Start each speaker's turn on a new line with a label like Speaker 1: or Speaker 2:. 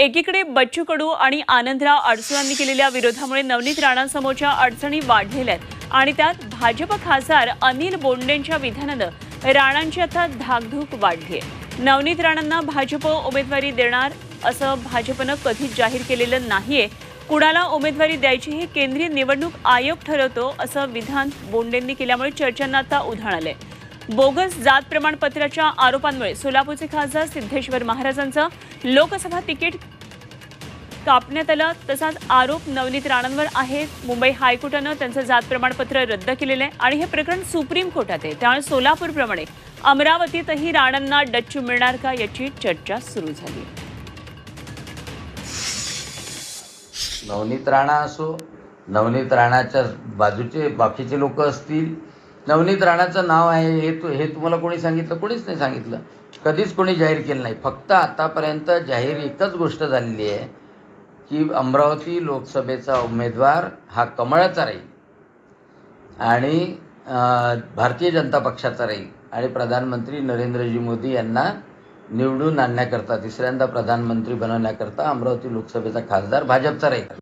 Speaker 1: एकीकडे बच्चू कडू आणि आनंदराव अडसूळांनी केलेल्या विरोधामुळे नवनीत राणांसमोरच्या अडचणी वाढलेल्या आहेत आणि त्यात भाजप खासदार अनिल बोंडेंच्या विधानानं राणांची आता धाकधूक वाढली आहे। नवनीत राणांना भाजप उमेदवारी देणार असं भाजपनं कधीच जाहीर केलेलं नाहीये। कुणाला उमेदवारी द्यायची हे केंद्रीय निवडणूक आयोग ठरवतो असं विधान बोंडेंनी केल्यामुळे चर्चांना आता उधाण आलंय। बोगस जात प्रमाणपत्राच्या आरोपांमुळे सोलापूरचे खासदार सिद्धेश्वर महाराजांचं लोकसभा तिकीट कापण्यात आलं। तसाच आरोप नवनीत राणांवर आहे। मुंबई हायकोर्टानं त्यांचं जात प्रमाणपत्र रद्द केलेलं आहे आणि हे प्रकरण सुप्रीम कोर्टात आहे। त्यामुळे सोलापूरप्रमाणे अमरावतीतही राणांना डच्चू मिळणार का याची चर्चा सुरू झाली।
Speaker 2: नवनीत राणा असो, नवनीत राणाच्या बाजूचे बाकीचे लोक असतील, नवनीत राणाचं नाव आहे हे तुम्हाला कोणी सांगितलं? कोणीच नाही सांगितलं, कधीच कोणी जाहीर केलं नाही। फक्त आतापर्यंत जाहीर एकच गोष्ट झालेली आहे की अमरावती लोकसभेचा उमेदवार हा कमळाचा राहील आणि भारतीय जनता पक्षाचा राहील आणि प्रधानमंत्री नरेंद्रजी मोदी यांना निवडून आणण्याकरता, तिसऱ्यांदा प्रधानमंत्री बनवण्याकरता अमरावती लोकसभेचा खासदार भाजपचा राहील।